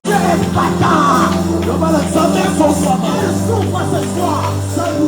Dieu est bâtard. Le malade, sa main son soir. Il souffre ce soir.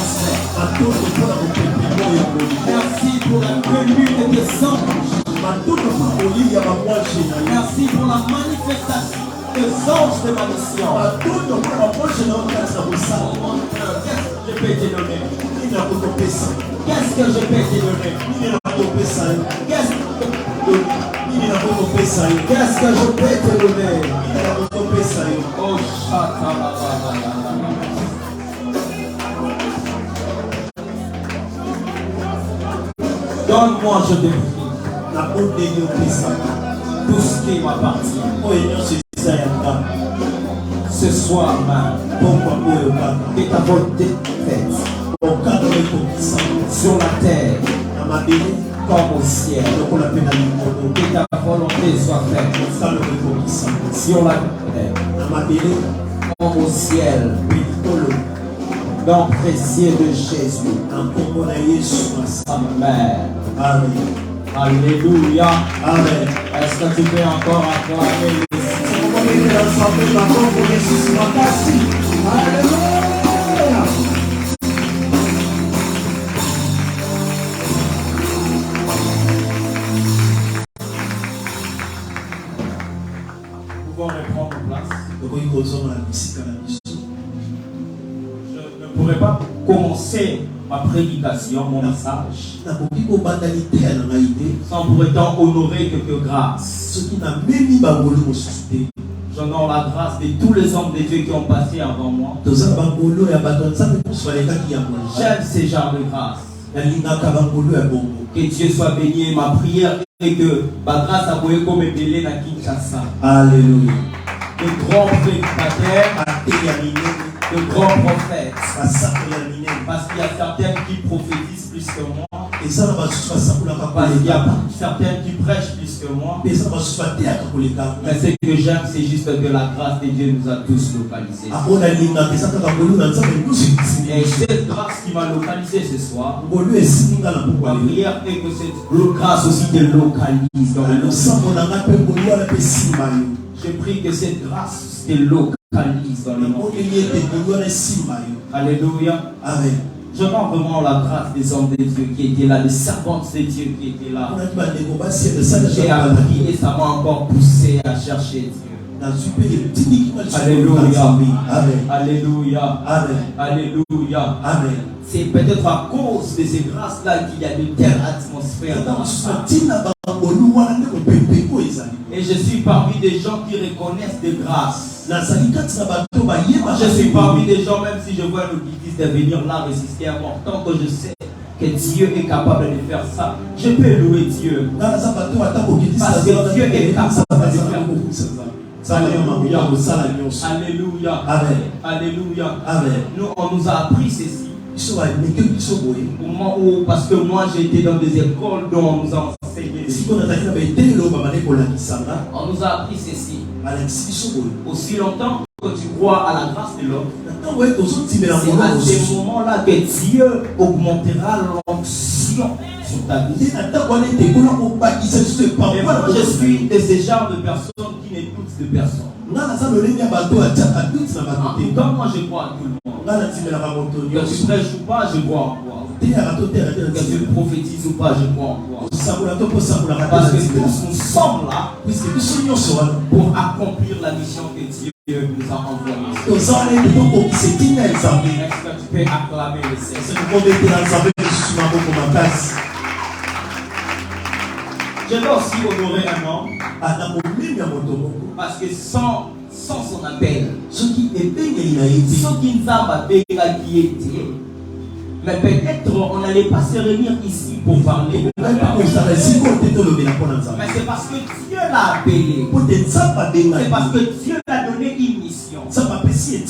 transfert. Merci pour la venue de tes anges. Merci pour la manifestation des anges de ma mission. Je peux te donner. Qu'est-ce que je peux te donner? Qu'est-ce que je peux te donner? Oh, donne-moi, je te prie, tout ce qui m'appartient. Ce soir même, que ta volonté faite sur la terre comme au ciel. Que ta volonté soit faite sur la terre comme au ciel. Dans le précieux de Jésus. Amen. Amen. Alléluia. Amen. Est-ce que tu peux encore acclamer le Nous pouvons reprendre place. Je ne pourrais pas commencer ma prédication, mon message, sans pour autant honorer quelques grâces. J'honore la grâce de tous les hommes de Dieu qui ont passé avant moi. J'aime ces genres de grâce. Que Dieu soit béni. Ma prière est que ma grâce a voulu comme ébélé dans Kinshasa. Alléluia. De grands prédicateurs, de grands prophètes. Parce qu'il y a certains qui prophétisent plus que moi. Parce qu'il y a certains qui prêchent plus que moi. Mais ce que j'aime, c'est juste que la grâce de Dieu nous a tous localisés. Et cette grâce qui m'a localisé ce soir, ma prière est que cette grâce aussi te localise dans le monde. Je prie que cette grâce te localise dans le monde. Alléluia. Amen. Je rends vraiment la grâce des hommes de Dieu qui étaient là, des servantes de Dieu qui étaient là. J'ai appris et ça m'a encore poussé à chercher Dieu. Alléluia. Amen. Alléluia. Amen. Alléluia. Amen. C'est peut-être à cause de ces grâces-là qu'il y a une telle atmosphère dans et je suis parmi des gens qui reconnaissent des grâces. Je suis parmi des gens, même si je vois nos guidistes de venir là résister à moi, tant que je sais que Dieu est capable de faire ça, je peux louer Dieu. Parce que Dieu est capable de faire beaucoup. Alléluia. Alléluia. Amen. Alléluia. Amen. Nous, on nous a appris ceci. Au moment où, parce que moi j'ai été dans des écoles dont on nous a enseigné. On nous a appris ceci. Aussi longtemps que tu crois à la grâce de l'homme, c'est à ces moments-là que Dieu augmentera l'onction sur ta vie. Et moi, je suis de ce genre de personnes qui n'écoutent de personne. Comme moi je crois à tout le monde. Que tu prêches ou pas, je crois en toi. Que tu prophétises ou pas, je crois en toi. Parce que tous nous sommes là pour accomplir la mission que Dieu nous a envoyée. Est-ce que tu peux acclamer le Seigneur? Je dois aussi honorer un homme. Parce que sans son appel, ce qui nous a qui était, mais peut-être on n'allait pas se réunir ici pour parler. Mais c'est parce que Dieu l'a appelé. C'est parce que Dieu l'a donné une mission. Et c'est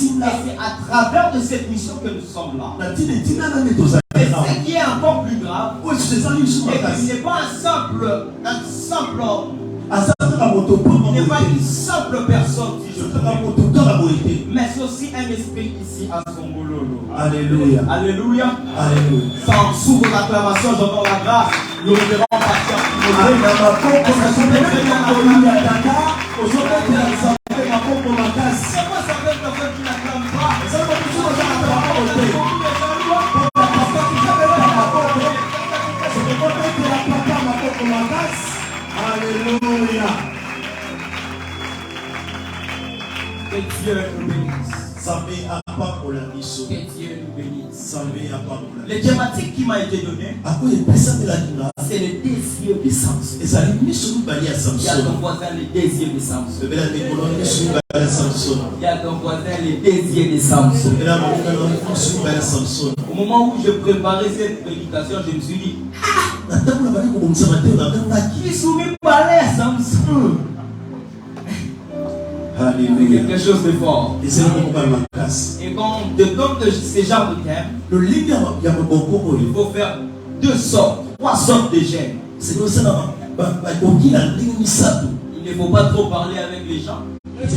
à travers de cette mission que nous sommes là. Et ce qui est encore plus grave, c'est que ce n'est pas un simple homme. Il n'est pas une simple personne, si je veux. Mais c'est aussi un esprit ici à son boulot. Alléluia. Alléluia. Alléluia. Sans sous vos acclamations, j'entends la grâce. Le révérend pasteur Timothée. Les thématiques qui m'a été données, c'est le désir des sens. Il y a ton voisin le désir des sens. Il y a ton voisin le désir des sens. Au moment où je préparais cette prédication, je me suis dit, qui soumet parler à Samson? Quelque chose de fort. Et quand on te donne ce genre de thème, il faut faire 2 sortes, 3 sortes de gènes. Il ne faut pas trop parler avec les gens. Il ne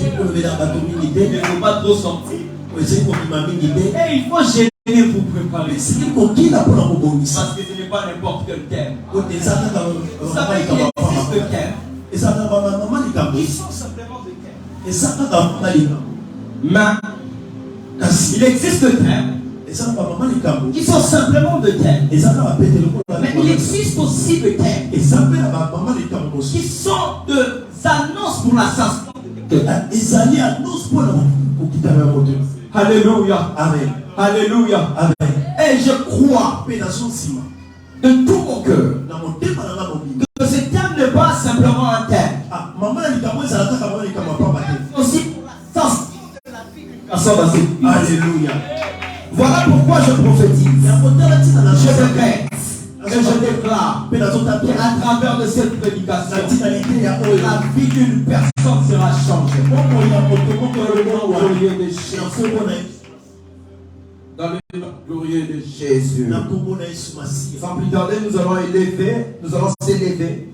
faut pas trop sortir. Et il faut gêner pour préparer. Parce que ce n'est pas n'importe quel thème. Vous savez qu'il existe des thèmes qui sont simplement des thèmes. Mais il existe des thèmes qui sont simplement des thèmes. Mais il existe aussi des thèmes qui sont des annonces pour la sensation. Alléluia. Amen. Alléluia. Amen. Et je crois de tout mon cœur que ce thème n'est pas simplement un thème. Aussi pour la sensibilité. Alléluia. Voilà pourquoi je prophétise. Je répète. Et je déclare qu'à travers de cette prédication, la vie d'une personne sera changée. Dans le nom glorieux de Jésus. Sans plus tarder, nous allons s'élever.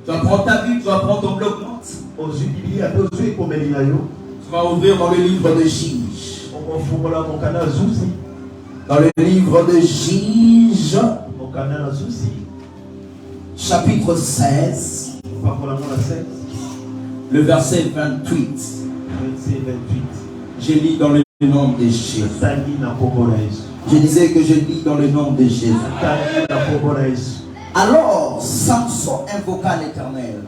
Tu vas prendre ta Bible, tu vas prendre ton bloc-notes. Tu vas ouvrir dans le livre de Juges. Dans le livre de Juges, chapitre 16, le verset 28. Je lis dans le nom de Jésus. Je disais que je lis dans le nom de Jésus. Alors Samson invoqua l'Éternel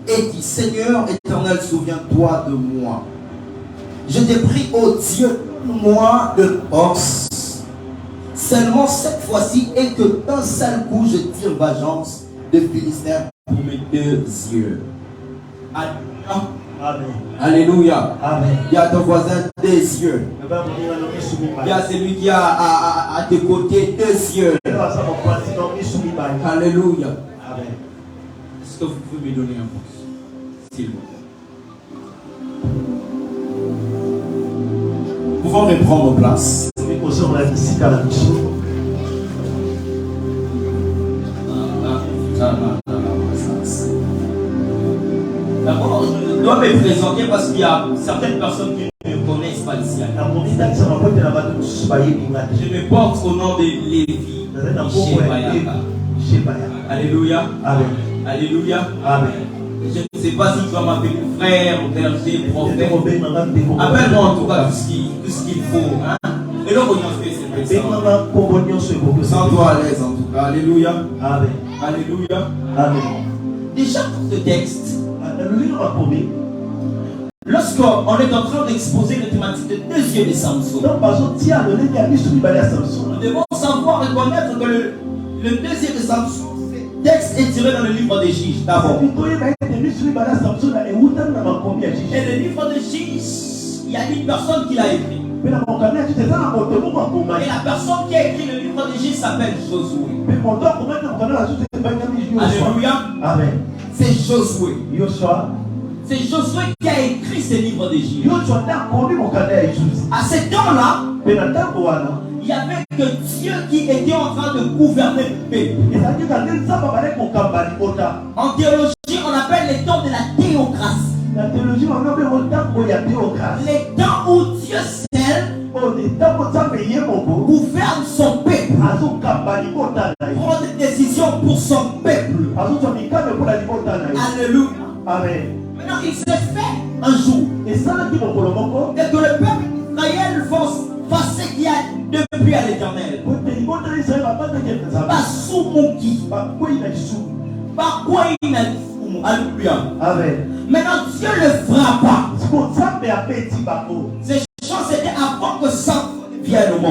et dit: Seigneur éternel, souviens-toi de moi. Je t'ai pris, ô Dieu, moi de force. Seulement cette fois-ci, et que d'un seul coup je tire vengeance de Philistins pour mes 2 yeux. Alléluia. Amen. Alléluia. Amen. Il y a ton voisin 2 yeux. Il y a celui qui a à tes côtés 2 yeux. Alléluia. Amen. Est-ce que vous pouvez me donner un pouce, s'il vous plaît? Nous pouvons reprendre place. D'abord, je dois me présenter parce qu'il y a certaines personnes qui ne me connaissent pas ici. Je me porte au nom de Lévi. Alléluia. Amen. Alléluia. Amen. Je ne sais pas si tu vas m'appeler frère, berger, prophète. Appelle-moi en tout cas tout ce qu'il faut. Hein? Et là, on fait cette personne. Sens-toi à l'aise en tout cas. Alléluia. Amen. Alléluia. Amen. Déjà pour ce texte, lorsqu'on est en train d'exposer les thématiques de 2 yeux de Samson, nous devons savoir reconnaître que le 2 yeux de Samson, ce texte est tiré dans le livre des Juges d'abord. Et le livre des Juges, il y a une personne qui l'a écrit. Et la personne qui a écrit le livre des Juges s'appelle Josué. Alléluia. Amen. C'est Josué. C'est Josué qui a écrit ce livre des Juges. À ce temps-là, il n'y avait que Dieu qui était en train de gouverner le peuple. En théologie, on appelle les temps de la théocratie. Les temps où Dieu seul gouverne son peuple, prend des décisions pour son peuple. Alléluia. Amen. Maintenant, il s'est fait un jour et que le peuple d'Israël fasse ce qu'il y a depuis à l'Éternel. Alléluia. Amen. Maintenant, Dieu le frappa. Ces choses étaient avant que Samson vienne au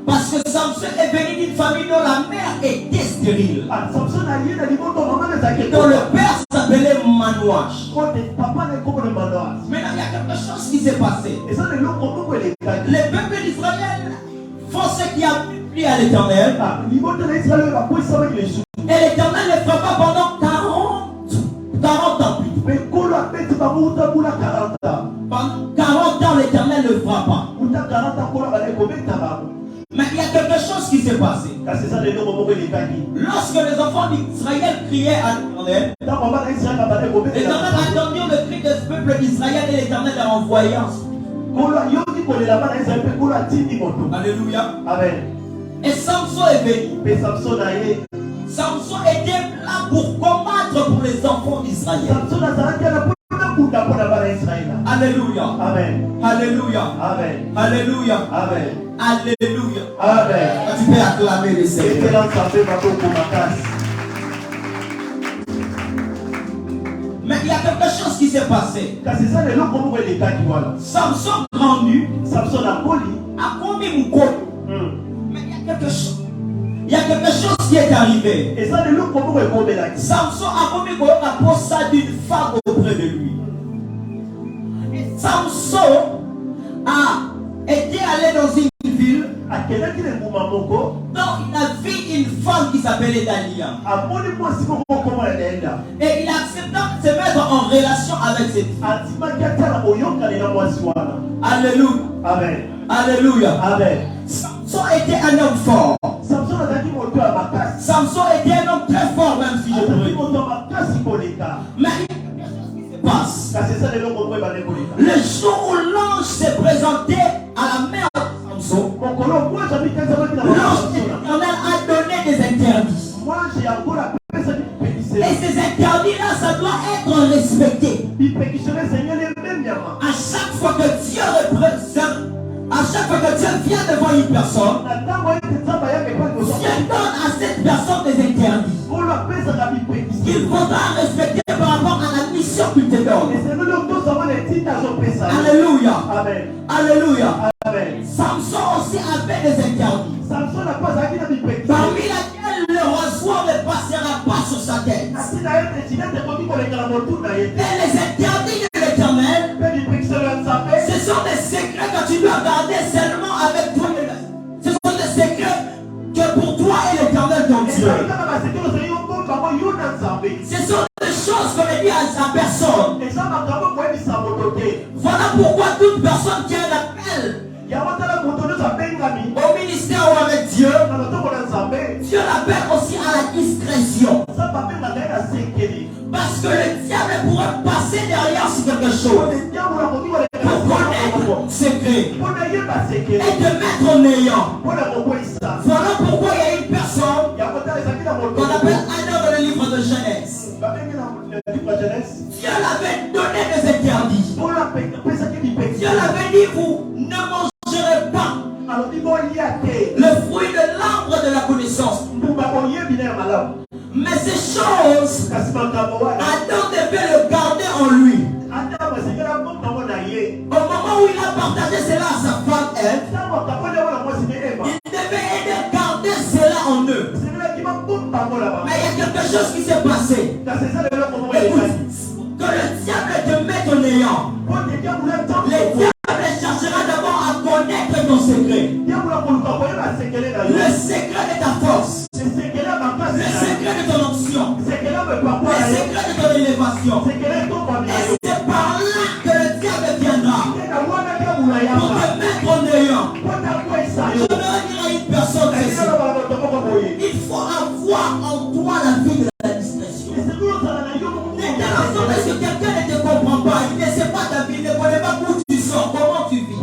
Parce que Samson est venu d'une famille dont la mère était stérile. Dont le père s'appelait Manouach. Maintenant, il y a quelque chose qui s'est passé. Les peuples d'Israël font ce qui a plu à l'Éternel. Et l'Éternel ne fera pas pendant 40 ans. Pendant 40 ans, l'Éternel ne fera pas. Mais il y a quelque chose qui s'est passé. Lorsque les enfants d'Israël criaient à l'Éternel, l'Éternel attendirent le cri de ce peuple d'Israël et l'Éternel a envoyé. Alléluia. Amen. Et Samson est venu. Samson était là pour combattre pour les enfants d'Israël. Alléluia. Amen. Alléluia. Amen. Alléluia. Amen. Alléluia. Amen. Tu peux acclamer le Seigneur. Mais il y a quelque chose qui s'est passé. Samson grandit. A commis mon corps. Mais il y a quelque chose. Il y a quelque chose qui est arrivé. Samson a commis la possession d'une femme auprès de lui. Et Samson a été allé dans une ville dont il a vu une femme qui s'appelait Dalia. Et il a accepté de se mettre en relation avec cette femme. Alléluia. Amen. Alléluia. Amen. Samson était un homme fort. Samson était un homme très fort, même si je peux dire. Mais il y a quelque chose qui se passe. Le jour où l'ange s'est présenté à la mère de Samson, l'ange de l'Éternel a donné des interdits. Et ces interdits-là, ça doit être respecté. À chaque fois que Dieu représente, à chaque fois que Dieu vient devant une personne, Dieu donne à cette personne des interdits qu'il faudra respecter par rapport à la mission qu'il te donne. Alléluia. Amen. Alléluia. Amen. Samson aussi avait des interdits. Parmi lesquels le rasoir ne passera pas sur sa tête. Et les interdits de l'Éternel, ce sont des secrets que tu dois garder seulement avec toi. Ce sont des secrets que pour toi et l'Éternel ton Dieu. Ce sont des choses qu'on ne dit à personne. Voilà pourquoi toute personne qui a un appel au ministère ou avec Dieu, Dieu l'appelle aussi à la discrétion. Parce que le diable pourrait passer derrière sur quelque chose pour connaître secret et te mettre en néant. Voilà pourquoi il y a une personne qu'on appelle Anna dans le livre de Genèse. Dieu l'avait donné des interdits. Dieu l'avait dit, vous ne mangerez pas le fruit de l'arbre de la connaissance. Mais ces choses, Adam devait le garder en lui. Au moment où il a partagé cela à sa femme Ève, il devait aider à garder cela en eux. Mais il y a quelque chose qui s'est passé. Écoute, que le diable te mette en néant. Le diable cherchera d'abord à connaître ton secret. Le secret de ta force. Le secret de ton onction. Le secret de ton élévation. Et c'est par là que le diable viendra pour te mettre en néant. Je veux dire à une personne ici, il faut avoir en toi la vie de la discrétion. Est-ce que quelqu'un ne te comprend pas? Il ne sait pas ta vie, il ne connaît pas où tu sors, comment tu vis.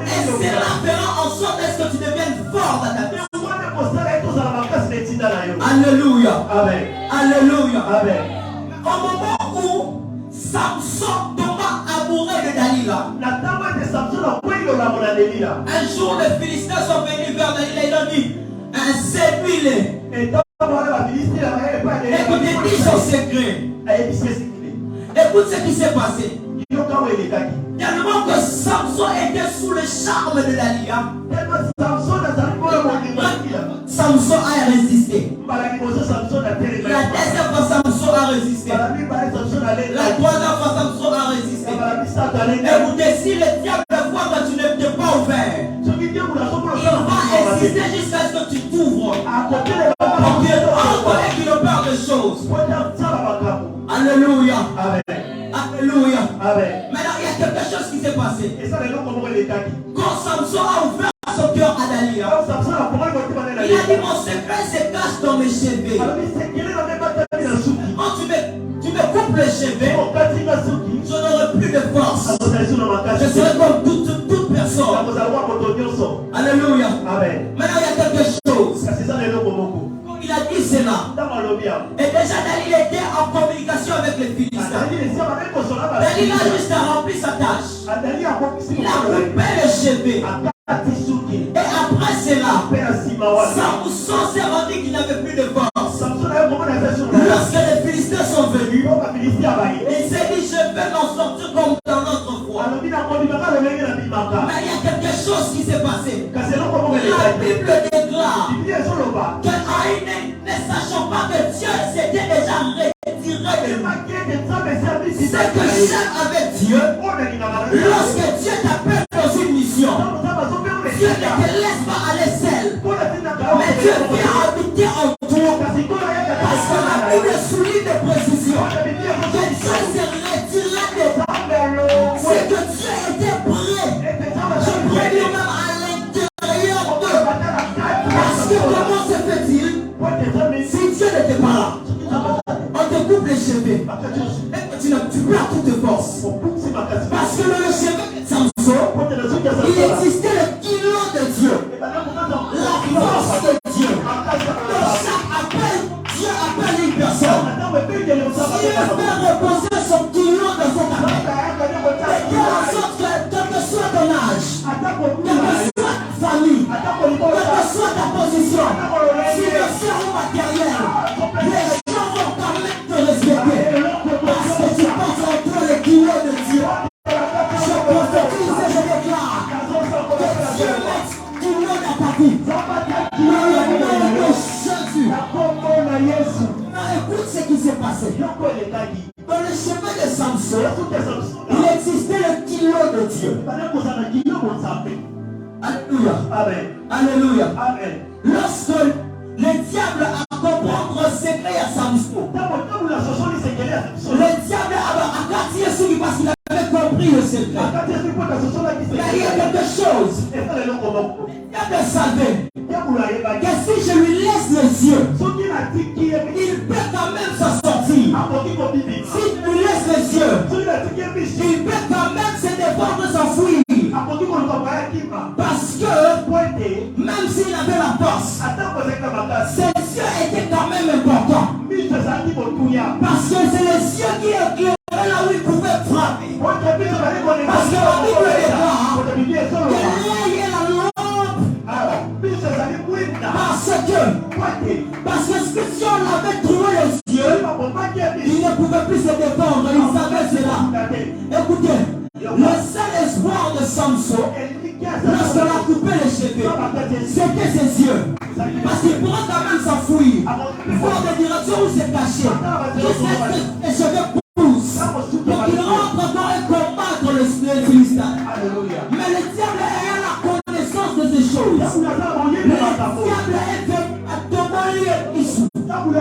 Et cela fera en sorte que tu deviennes fort dans ta vie. Alléluia. Amen. Alléluia. Amen. Au moment où Samson tomba amoureux de Dalila, un jour les Philistins sont venus vers Dalila et ils ont dit, séduis-les. Écoutez, dis son secret. Écoute ce qui s'est passé. Tellement que Samson était sous le charme de Dalila. Samson a résisté. La deuxième fois, Samson a résisté. La troisième fois, Samson a résisté. Écoutez, si le diable voit que tu ne t'es pas ouvert, il va insister jusqu'à ce que tu t'ouvres. Pour qu'il entre et qu'il opère des choses. Alléluia. Alléluia. Maintenant, il y a quelque chose qui s'est passé. Quand Samson a ouvert son cœur à Dalila, il a dit mon secret se cache dans mes cheveux. Quand tu me coupes les cheveux, je n'aurai plus de force. Je serai comme toute personne. Alléluia. Maintenant, il y a quelque chose. Quand il a dit cela, et déjà Dalila était en communication avec les Philistins. Dalila a juste rempli sa tâche. Il a coupé les cheveux. Et après cela, Samson s'est rendu qu'il n'avait plus de force. Lorsque les Philistins sont venus, il s'est dit je vais m'en sortir comme dans notre foi. Mais il y a quelque chose qui s'est passé. La Bible déclare qu'en ne sachant pas que Dieu s'était déjà retiré de lui. C'est que j'aime avec Dieu. Lorsque Dieu t'appelle dans une mission, Dieu ne te laisse pas aller seul. Mais Dieu vient habiter en toi. Parce que la Bible souligne de précision que Dieu s'est retiré de toi. C'est que Dieu était prêt. Je prie lui-même à l'intérieur d'eux. Parce que comment se fait-il? Si Dieu n'était pas là, on te coupe les cheveux. Et tu perds toute force. Parce que le cheveu de Samson, il existait le kilo de Dieu. La force de Dieu. Dans chaque appel, Dieu appelle une personne. Dieu fait reposer son kilo dans son appel. Et de en sorte que, quel que soit ton âge, quelle que soit ta famille, quelle que soit ta position, si le cerveau matériel, les gens vont quand même te respecter. Parce que tu penses entre les kilos de Dieu. Je prophétise et je déclare que Dieu met kilo dans ta vie. Dans le nom de Jésus. Non, écoute ce qui s'est passé. Dans le chemin de Samson, il existait le kilo de Dieu. Alléluia. Alléluia. Lorsque le diable a compris le secret à Samson, le diable a gâté celui parce qu'il avait compris le secret. Mais il y a quelque chose. Le diable savait que si je lui laisse les yeux, il peut quand même s'en sortir. Si tu lui laisses les yeux, il peut quand même se défendre, s'enfuir. Parce que même s'il avait la force, ses yeux étaient quand même importants. Parce que c'est les yeux qui éclairaient là où il pouvait frapper. Parce que la Bible déclare que l'œil est la lampe. Parce que si on avait trouvé les yeux, il ne pouvait plus se défendre. Il savait cela. Écoutez, le seul espoir de Samson, lorsqu'on a coupé les cheveux, c'était ses yeux. Parce qu'il pourrait quand même s'enfuir, voir des directions où se cacher, jusqu'à ce que les cheveux poussent. Donc il rentre encore et combattre les Philistins. Mais le diable ayant la connaissance de ces choses, le diable est venu à Tomolie Issou. Pour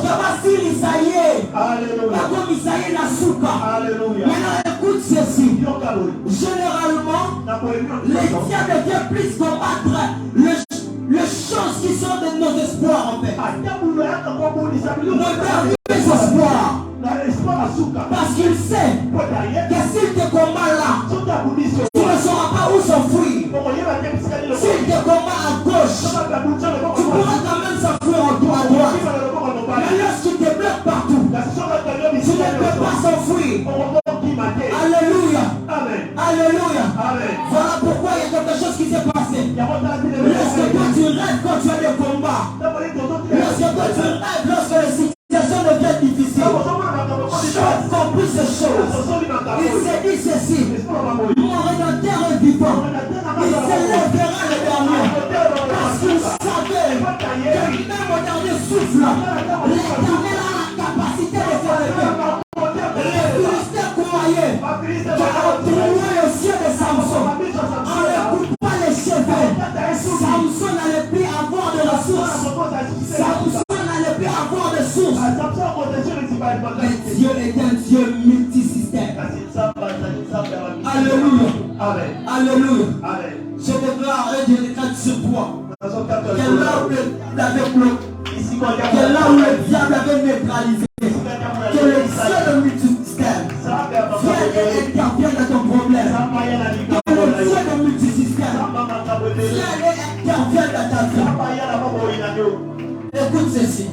que Basir Isaïe, comme Isaïe Nasuka. Maintenant écoute ceci. Généralement, les diables viennent plus combattre les choses qui sont de nos espoirs en fait. Nos derniers espoirs. Parce qu'il sait que s'il te combat là, tu ne sauras pas où s'enfuir. S'il te combat à gauche, tu pourras quand même s'enfuir à droite. Mais lorsqu'il te bloque partout, tu ne peux pas s'enfuir. Alléluia. Alléluia. Voilà pourquoi il y a quelque chose qui s'est passé. Lorsque toi tu rêves quand tu as des combats, lorsque toi tu rêves lorsque les situations deviennent difficiles, j'ai compris ces choses. Il Alléluia. Amen. Je déclare et je déclare ce point. Que là où il avait bloqué, que là où le diable avait neutralisé, que le ciel multisystème vienne et intervienne dans ton problème. Que le ciel multisystème vienne et intervienne dans ta vie. Écoute ceci.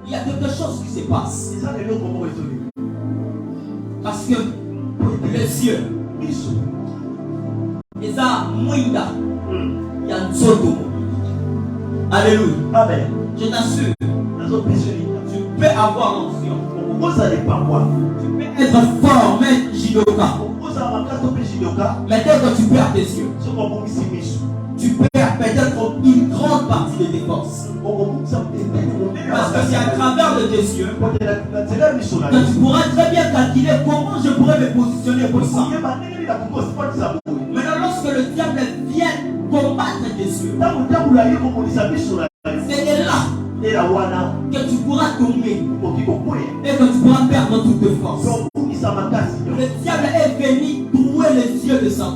Il y a quelque chose qui se passe. Parce que les cieux, ils ont mouïda. Il y a un zoto. Alléluia. Amen. Je t'assure, tu peux avoir l'onction. Tu peux être fort, mais Jidoka. Mais dès que tu perds tes yeux, tu perds peut-être une grande partie de tes forces. Parce que c'est à travers de tes yeux que tu pourras très bien calculer comment je pourrais me positionner pour ça. Maintenant, lorsque le diable vient combattre tes yeux, c'est là que tu pourras tomber et que tu pourras perdre toutes tes forces. Le diable est venu trouer les yeux de Samson.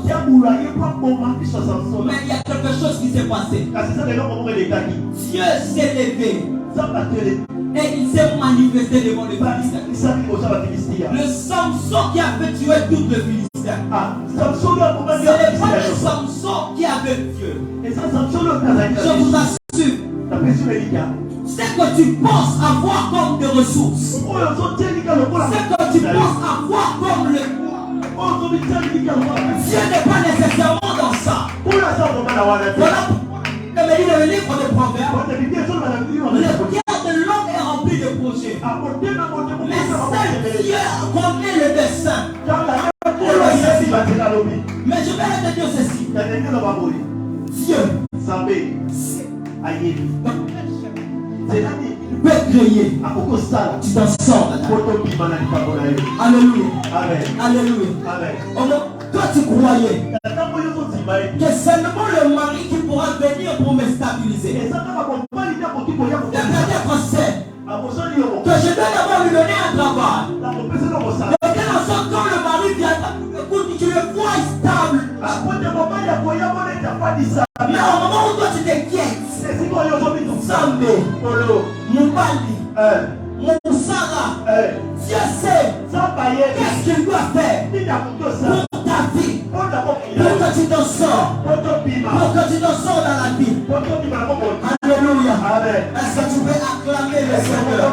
Mais il y a quelque chose qui s'est passé. Dieu s'est levé et il s'est manifesté devant les Philistins. Le Samson qui avait tué toutes les Philistins. Ce n'est pas le Samson qui avait Dieu. Je vous assure. Ce que tu penses avoir comme des ressources, ce que tu penses avoir comme le Dieu n'est pas nécessairement dans ça. Voilà pourquoi me dit le livre de Proverbes, le cœur de l'homme est rempli de projets, mais seul Dieu connaît le dessein. Mais je vais te dire ceci. Dieu il peut créer. Tu t'en sors. Alléluia. Alléluia. Toi tu croyais que seulement le mari qui pourra venir pour me stabiliser. Peut-être c'est que je dois d'abord lui donner un travail. De quelle sorte quand le mari vient, écoute, tu le vois stable. Mais au moment où toi tu t'inquiètes, Zambé, Mubali, Moussara, Dieu sait qu'est-ce qu'il doit faire pour ta vie, pour que tu t'en sors, pour que tu t'en sors dans la vie. Alléluia. Est-ce que tu peux acclamer le Seigneur?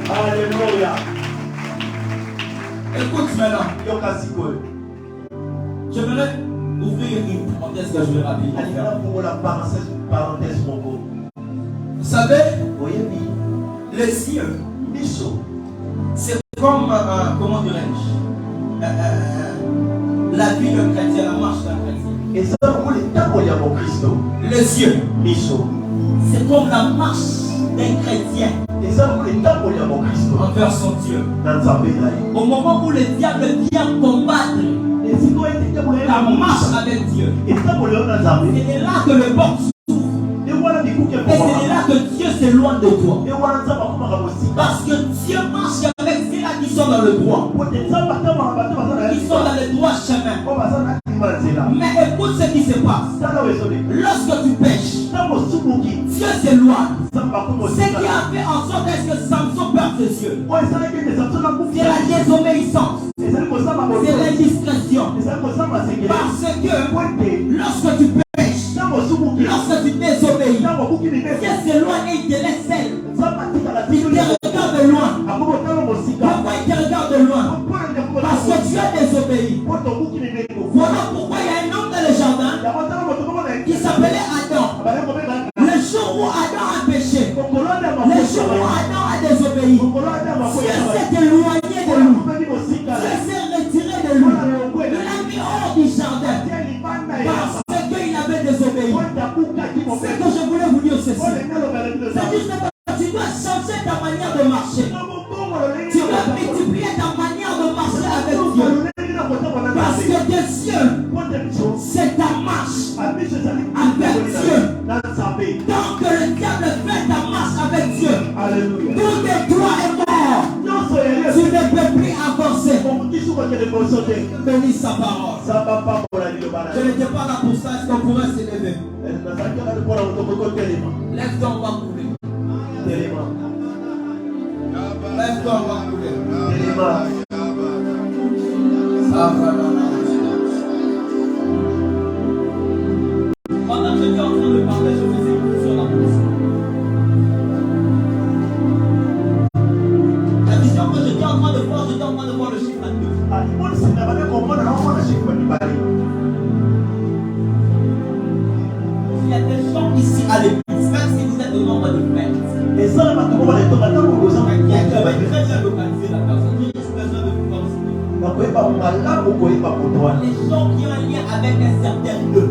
Alléluia. Écoute maintenant. J'aimerais ouvrir une parenthèse que je vais rapidement faire. Vous savez, les cieux, c'est comme, comment dirais-je, la vie d'un chrétien, la marche d'un chrétien. Les cieux, c'est comme la marche d'un chrétien envers son Dieu. Au moment où le diable vient combattre la marche avec Dieu, c'est là que le bord s'ouvre. Et c'est là que Dieu s'éloigne de toi. Parce que Dieu marche avec ceux-là qui sont dans le droit. Qui sont dans le droit chemin. Mais écoute ce qui se passe. Lorsque tu pêches, Dieu s'éloigne. Ce qui a fait en sorte que Samson perde ses yeux, c'est la désobéissance. C'est l'indiscrétion. Parce que lorsque tu pêches, lorsque tu désobéis, Dieu s'éloigne et il te laisse seul. Il te regarde de loin. Pourquoi il te regarde de loin? Parce que tu as désobéi. Voilà pourquoi il y a un homme dans le jardin qui s'appelait Adam. Le jour où Adam a péché, le jour où Adam a désobéi, Dieu s'est éloigné de lui. Dieu s'est retiré de lui. Il l'a mis hors du jardin. Parce qu'il avait désobéi. Ce que je voulais vous dire ceci, c'est juste que tu dois changer ta manière de marcher. Tu dois multiplier ta manière de marcher avec Dieu. Parce que tes yeux, c'est ta marche avec Dieu. Tant que le diable fait ta marche avec Dieu, tout de toi est mort. Tu ne peux plus avancer. bénis sa parole. Je n'étais pas là pour ça. Est-ce qu'on pourrait s'élever? Lève-toi, on va couler. Lève-toi, on va couler. Pendant que j'étais en train de parler, je faisais une vision dans mon esprit. La vision que j'étais en train de voir, j'étais en train de voir le chiffre 2. Il y a des gens ici à l'église, même si vous êtes au nombre de frères. Il y a très bien localisé la personne. J'ai juste besoin de pouvoir citer. Les gens qui ont un lien avec un certain lieu.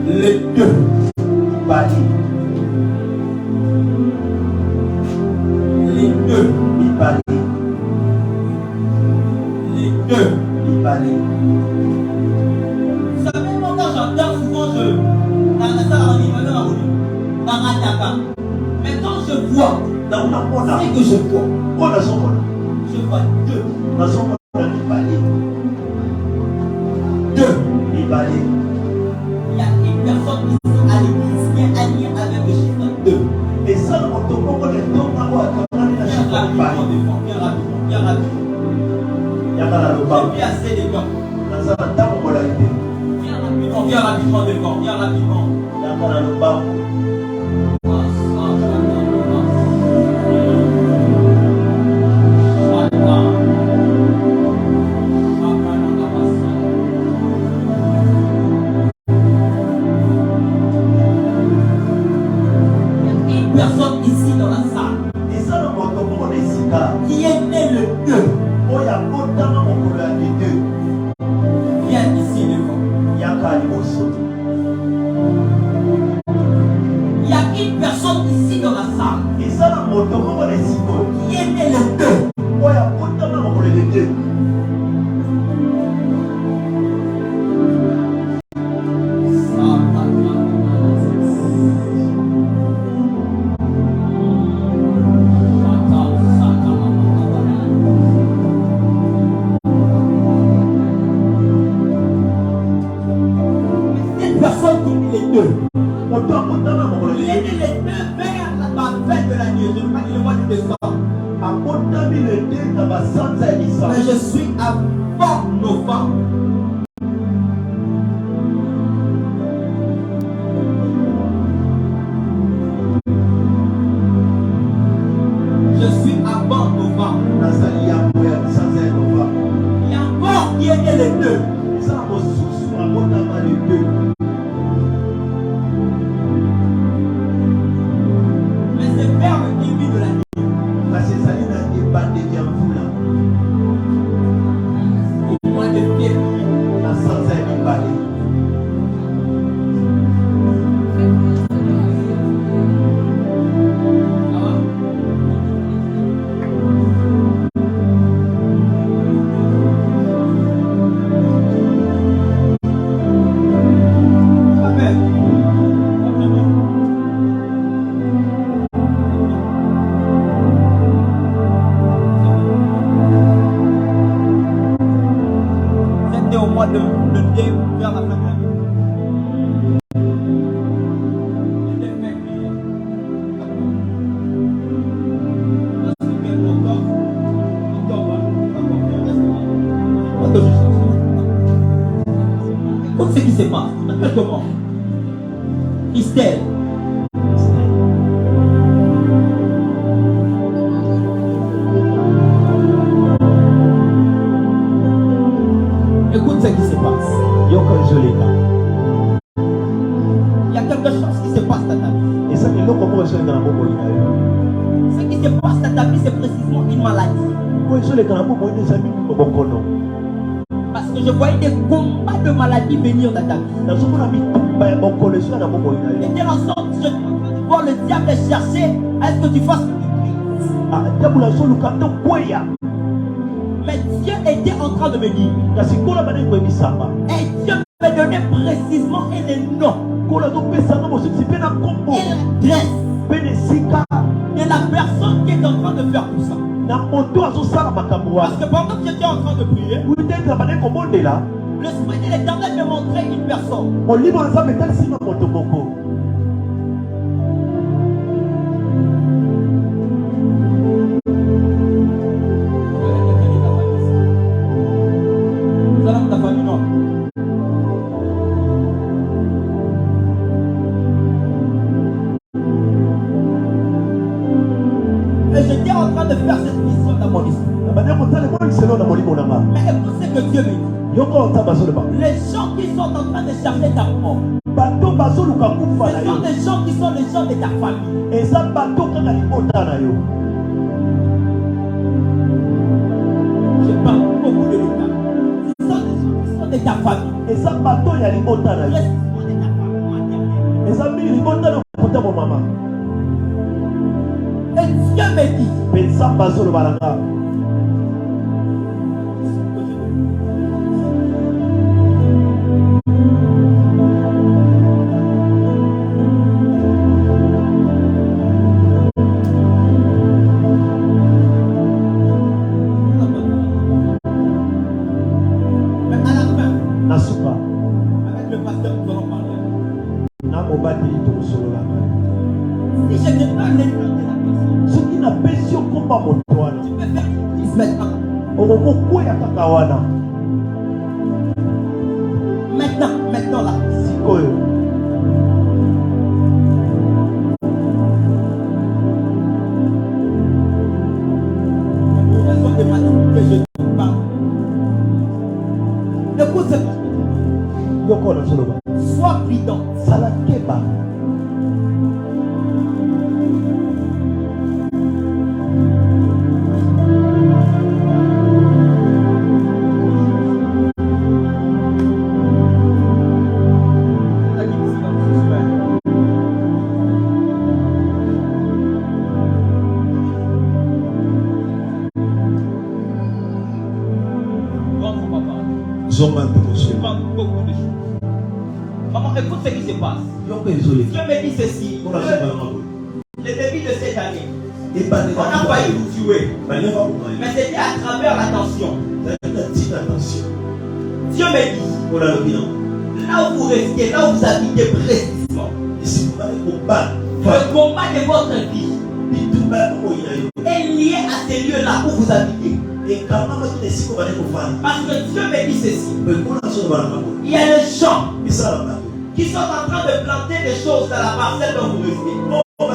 Les deux. Les deux. Les deux. Vous savez, moi quand j'entends souvent, mais quand je vois, c'est que je vois. Je vois deux. Deux. Il y a une personne ici à l'église qui est alliée avec le chiffre 2. Et ça, on te comprend les deux. Bien rapidement. J'ai vu assez de gants. Viens rapidement devant. Viens rapidement. Une personne ici dans la salle qui est né le 2. Viens ici devant. Il y a une personne ici dans la salle qui est né le 2. Mais je suis à bon novembre. Je suis à bon novembre. Il y a encore qui est né les deux. Mais c'est vers le début de l'année. Au mois de février. Vers la fin de l'année. Écoute ce qui se passe. Tu t'appelles comment? Christelle. Écoute ce qui se passe. Il y a quelque chose qui se passe dans ta vie. Ce qui se passe dans ta vie, c'est précisément une maladie. Parce que je voyais des combats de maladies venir dans ta vie. Et de la sorte, je vois le diable chercher à ce que tu fasses du mais Dieu était en train de me dire. Et Dieu me donnait précisément un nom. Et l'adresse de la personne qui est en train de faire tout ça. Parce que pendant que j'étais en train de prier, l'Esprit de l'Éternel me montrait une personne. Vous allez ta famille, non? Et j'étais en train de faire cette mission dans mon esprit. Mais écoute ce que Dieu me dit. Les gens qui sont en train de chercher ta mort, ce sont des gens qui sont les gens de ta famille. Je parle beaucoup de l'État. Ce sont des gens qui sont de ta famille. Les gens de ta famille maternelle. Et Dieu me dit, maintenant là. Écoute, sois prudent. Je parle beaucoup de choses. Maman, écoute ce qui se passe. Dieu me dit ceci. Le début de cette année, on n'a pas eu vous tuer. Mais c'était à travers l'attention. Dieu me dit, là où vous restez, là où vous habitez précisément, le combat de votre vie est lié à ces lieux-là où vous habitez. Parce que Dieu me dit ceci. Il y a des gens qui sont en train de planter des choses dans la parcelle dont vous restez. Pour vous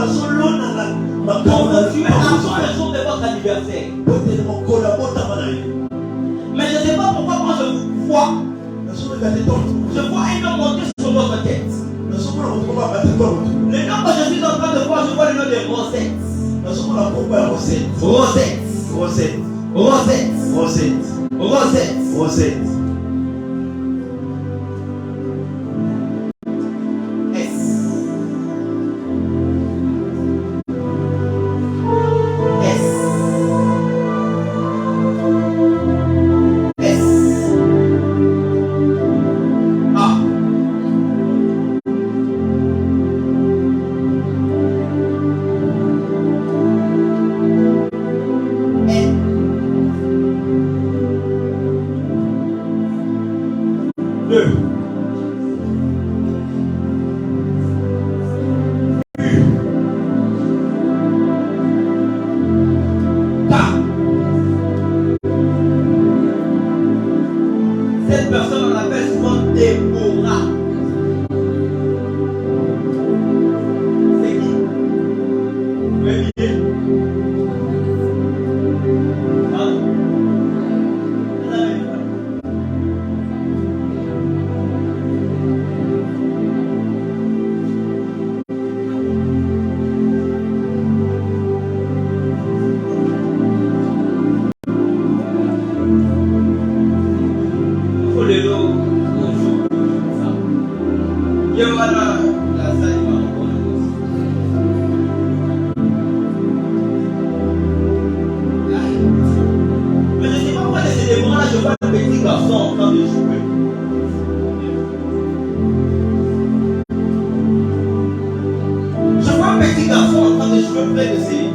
tuer avant le jour de votre anniversaire. Mais je ne sais pas pourquoi quand je vous vois, je vois un nom monter sur votre tête. Le nom que je suis en train de voir, je vois le nom de Rosette. Rosette. Cette personne, on l'appelle souvent Déborah. C'est qui? Vous pouvez m'aider? Je vois un petit garçon en train de jouer près de ses.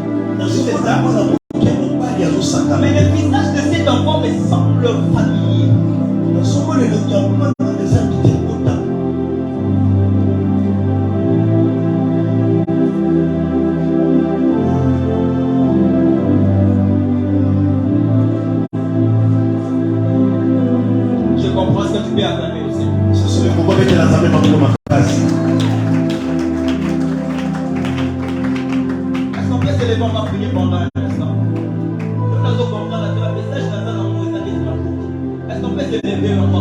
le visage de cet enfant me semble familier. Je comprends ce que tu peux acclamer le Seigneur. Est-ce qu'on peut se lever, on va prier pendant un instant? Est-ce qu'on peut se lever, on va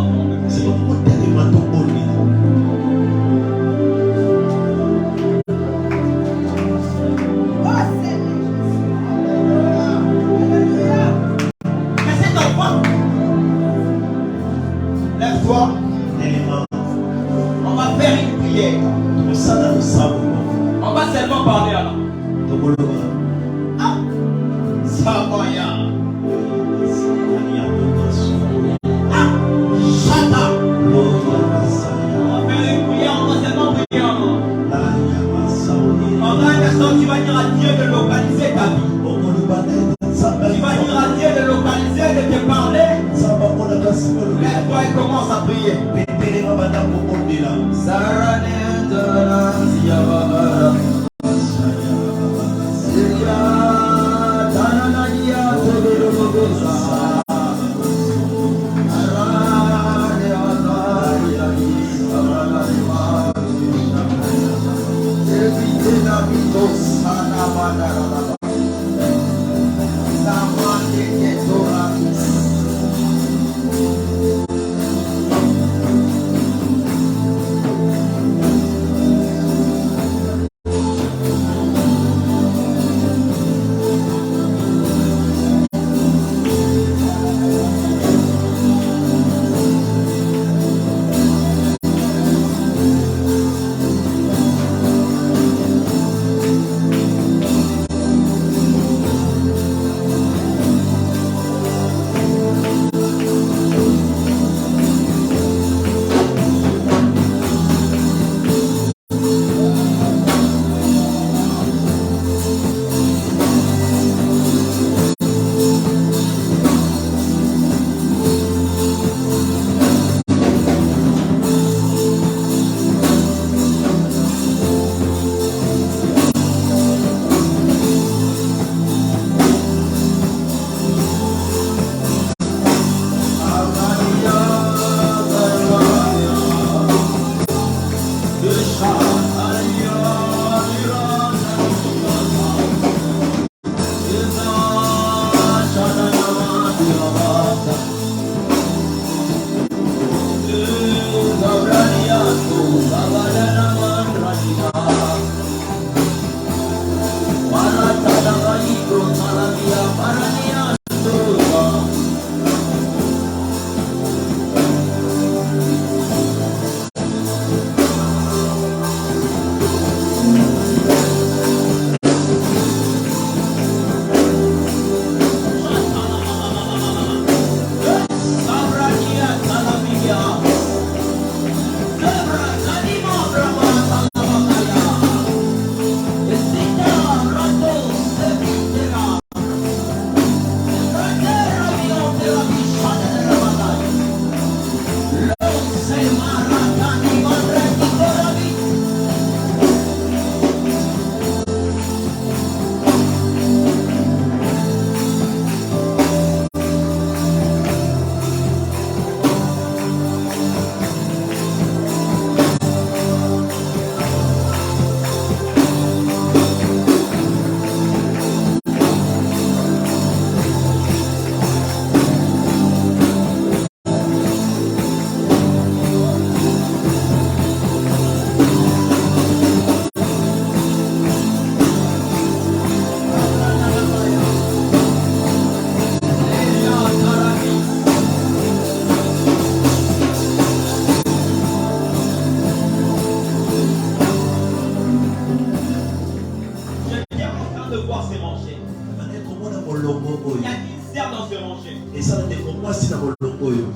mais cet enfant, lève-toi. On va faire une prière. On va seulement parler à l'homme. Ah, ça va bien. Ah, Chata. On va faire une prière, on va seulement prier à l'homme. Pendant un instant, tu vas dire à Dieu de localiser ta vie. Tu vas dire à Dieu de localiser, de te parler. Lève-toi et commence à prier.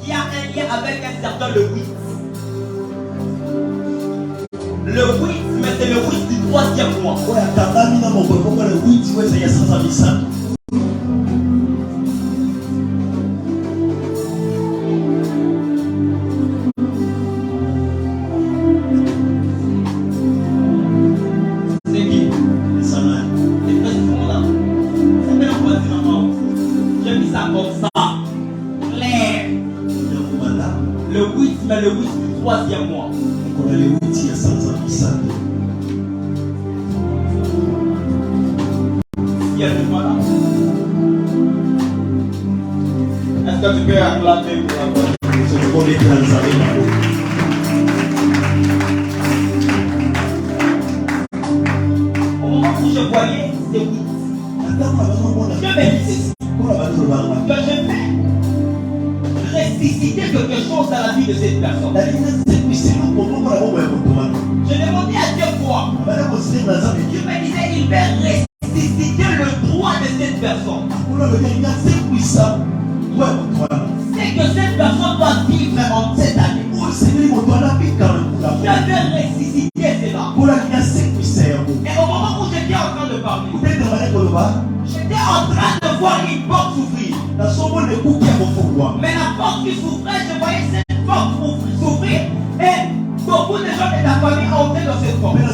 qui a un lien avec un certain le 8. Le 8, mais c'est le 8 du 3e mois. comme ça. Clair. Le 8, mais le 8 du 3e mois. On a les 8 il y a 100 ans. Il y a le mois là. Est-ce que tu peux acclamer pour la voix? C'est le premier Tanzanie. Au moment où je voyais ces 8, je me disais que je vais ressusciter quelque chose dans la vie de cette personne. Je demandais à Dieu quoi? Dieu me disait il va ressusciter le droit de cette personne. C'est que cette personne doit vivre en cette année. Je vais ressusciter cela. Et au moment où j'étais en train de parler, j'étais en train de voir une porte s'ouvrir. Mais la porte qui s'ouvrait, je voyais cette porte s'ouvrir et beaucoup de gens de la famille entraient dans cette porte. Mais le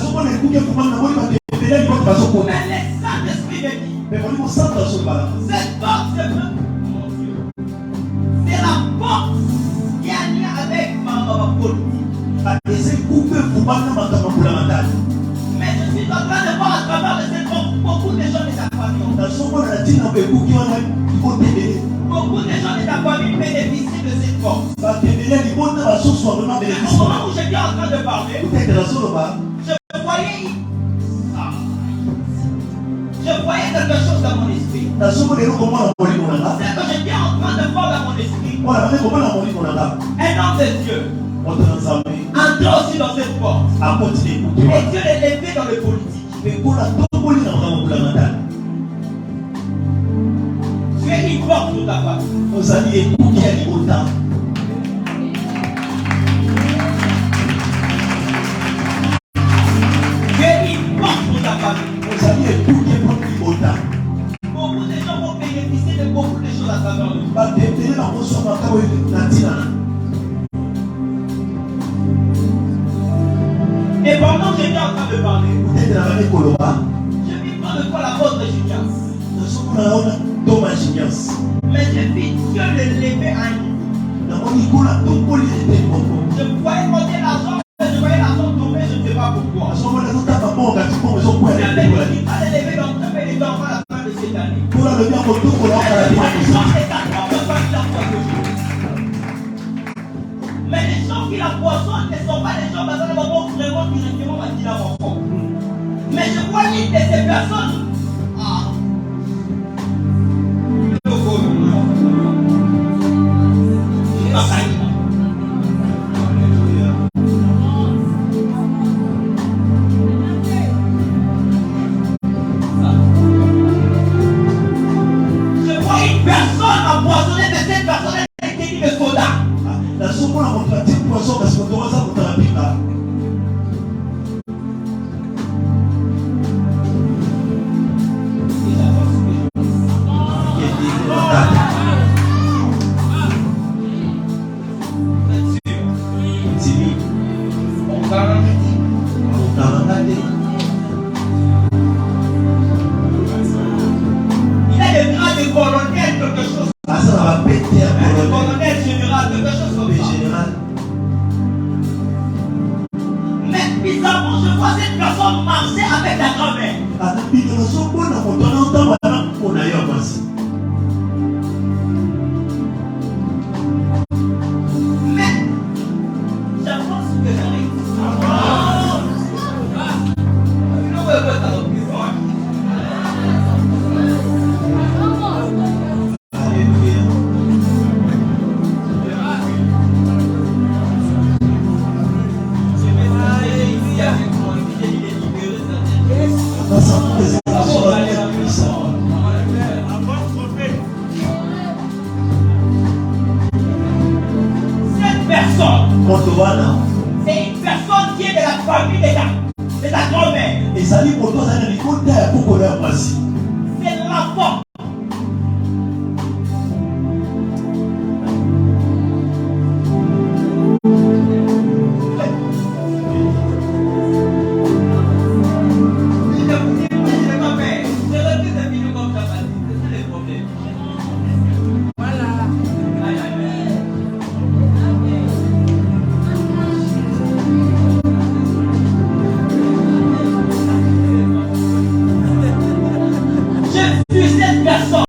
Saint-Esprit me dit, cette porte, c'est la porte qui a lien avec ma politique. Mais je suis en train de voir à travers de cette porte beaucoup de gens de ta famille. Beaucoup de gens de ta famille bénéficient de cette porte. Mais au moment où j'étais en train de parler, je voyais quelque chose dans mon esprit. C'est que j'étais en train de voir dans mon esprit un homme de Dieu entrer aussi dans cette porte. Et Dieu l'est levé dans le politique. Tu es une porte pour ta famille. Tu es une porte pour ta famille. Beaucoup de gens vont bénéficier de beaucoup de choses à travers le monde. Et pendant que j'étais en train de parler, je vis pas de quoi l'apôtre Junias. Mais je vis Dieu le lever à un niveau. Je voyais monter l'argent, mais je voyais l'argent tomber, je ne sais pas pourquoi. Je n'avais pas de lever dans le temps avant la fin de cette année. Mais les gens qui la poissonnent ne sont pas les gens basés dans le monde vraiment directement à qui la rencontre. Mais je vois une de ces personnes. Je vois une personne empoisonnée, mais cette personne est technique de soda. Il a le grade de colonel quelque chose. Colonel général quelque chose comme ça. Mais bizarrement je vois cette personne marcher avec la grand-mère. Mais j'avance que j'arrive. C'est une personne qui est de la famille de ta grand-mère. Et ça dit pour toi, ça dit pour ta